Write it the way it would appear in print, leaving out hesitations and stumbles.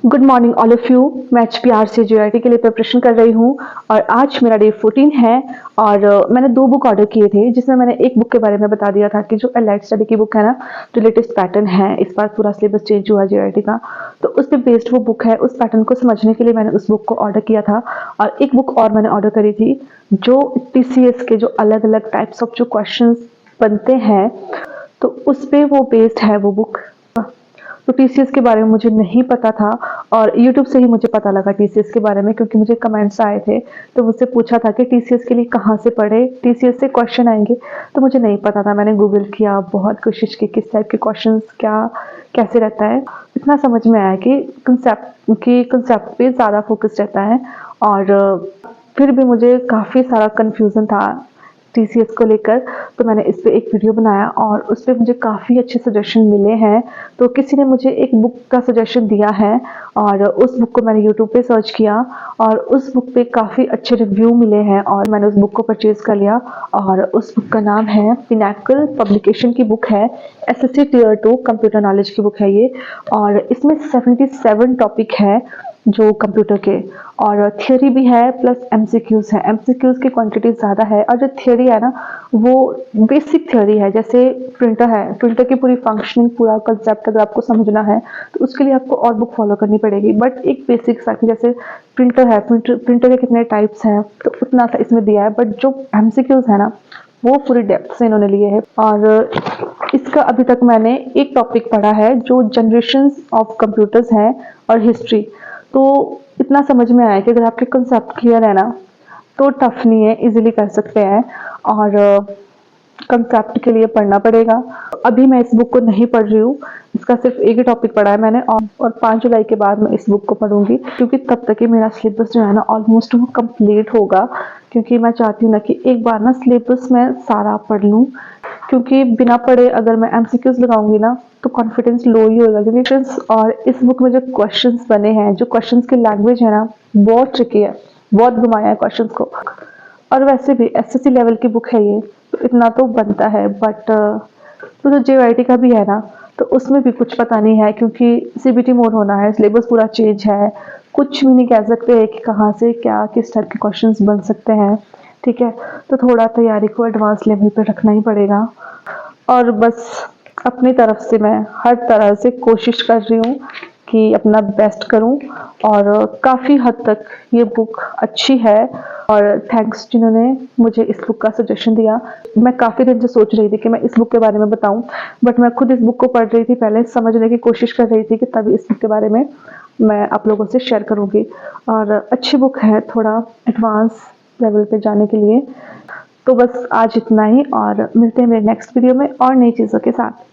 Good morning all of you. मैं HPR से JIT के लिए प्रिपरेशन कर रही हूँ और आज मेरा डे 14 है और मैंने 2 बुक ऑर्डर किए थे, जिसमें मैंने एक बुक के बारे में बता दिया था कि जो एलाइड स्टडी की बुक है ना, जो लेटेस्ट पैटर्न है, इस बार पूरा सिलेबस चेंज हुआ JIT का, तो उस पर बेस्ड वो बुक है। उस पैटर्न को समझने के लिए मैंने उस बुक को ऑर्डर किया था और एक बुक और मैंने ऑर्डर करी थी जो TCS के जो अलग अलग टाइप्स ऑफ जो क्वेश्चन बनते हैं, तो उस पर वो बेस्ड है वो बुक। तो TCS के बारे में मुझे नहीं पता था और YouTube से ही मुझे पता लगा TCS के बारे में, क्योंकि मुझे कमेंट्स आए थे तो मुझसे पूछा था कि TCS के लिए कहाँ से पढ़े, TCS से क्वेश्चन आएंगे। तो मुझे नहीं पता था, मैंने गूगल किया, बहुत कोशिश की किस टाइप के क्वेश्चंस क्या कैसे रहता है। इतना समझ में आया कि कंसेप्ट पे ज़्यादा फोकस रहता है और फिर भी मुझे काफ़ी सारा कन्फ्यूज़न था TCS को लेकर, तो मैंने इस पे एक वीडियो बनाया और उस पर मुझे काफ़ी अच्छे सजेशन मिले हैं। तो किसी ने मुझे एक बुक का सजेशन दिया है और उस बुक को मैंने YouTube पे सर्च किया और उस बुक पे काफ़ी अच्छे रिव्यू मिले हैं और मैंने उस बुक को परचेज़ कर लिया। और उस बुक का नाम है पिनाकल पब्लिकेशन की बुक है, SSC Tier 2 कंप्यूटर नॉलेज की बुक है ये। और इसमें 77 टॉपिक है जो कंप्यूटर के, और थियोरी भी है प्लस MCQs है। MCQs की क्वांटिटी ज़्यादा है और जो थियोरी है ना, वो बेसिक थियोरी है। जैसे प्रिंटर है, प्रिंटर की पूरी फंक्शनिंग, पूरा कंसेप्ट अगर आपको समझना है तो उसके लिए आपको और बुक फॉलो करनी पड़ेगी, बट एक बेसिक सा कि जैसे प्रिंटर है, प्रिंटर के कितने टाइप्स हैं, तो उतना सा इसमें दिया है। बट जो MCQs है ना, वो पूरी डेप्थ से इन्होंने लिए है। और इसका अभी तक मैंने एक टॉपिक पढ़ा है जो जनरेशंस ऑफ कंप्यूटर्स है और हिस्ट्री। तो इतना समझ में आया कि अगर आपके कंसेप्ट क्लियर है ना, तो टफ नहीं है, इजीली कर सकते हैं। और कंसेप्ट के लिए पढ़ना पड़ेगा। अभी मैं इस बुक को नहीं पढ़ रही हूँ, इसका सिर्फ एक ही टॉपिक पढ़ा है मैंने और 5 जुलाई के बाद मैं इस बुक को पढ़ूंगी, क्योंकि तब तक ही मेरा सिलेबस जो है ना ऑलमोस्ट वो कंप्लीट होगा। क्योंकि मैं चाहती हूँ ना कि एक बार ना सिलेबस मैं सारा पढ़ लूँ, क्योंकि बिना पढ़े अगर मैं MCQs लगाऊंगी ना तो कॉन्फिडेंस लो ही होगा। क्योंकि और इस बुक में जो क्वेश्चंस बने हैं, जो क्वेश्चंस की लैंग्वेज है ना, बहुत ट्रिकी है, बहुत घुमाया है क्वेश्चंस को। और वैसे भी SSC लेवल की बुक है ये, तो इतना तो बनता है। बट तो जो JIT का भी है ना, तो उसमें भी कुछ पता नहीं है, क्योंकि CBT मोड होना है, सिलेबस पूरा चेंज है, कुछ भी नहीं कह सकते कि कहाँ से क्या किस टाइप के क्वेश्चंस बन सकते हैं। ठीक है, तो थोड़ा तैयारी को एडवांस लेवल पे रखना ही पड़ेगा। और बस अपनी तरफ से मैं हर तरह से कोशिश कर रही हूँ कि अपना बेस्ट करूँ और काफ़ी हद तक ये बुक अच्छी है। और थैंक्स जिन्होंने मुझे इस बुक का सजेशन दिया। मैं काफ़ी दिन से सोच रही थी कि मैं इस बुक के बारे में बताऊं, बट मैं खुद इस बुक को पढ़ रही थी, पहले समझने की कोशिश कर रही थी कि तभी इस बुक के बारे में मैं आप लोगों से शेयर करूँगी। और अच्छी बुक है थोड़ा एडवांस लेवल पे जाने के लिए। तो बस आज इतना ही और मिलते हैं मेरे नेक्स्ट वीडियो में और नई चीज़ों के साथ।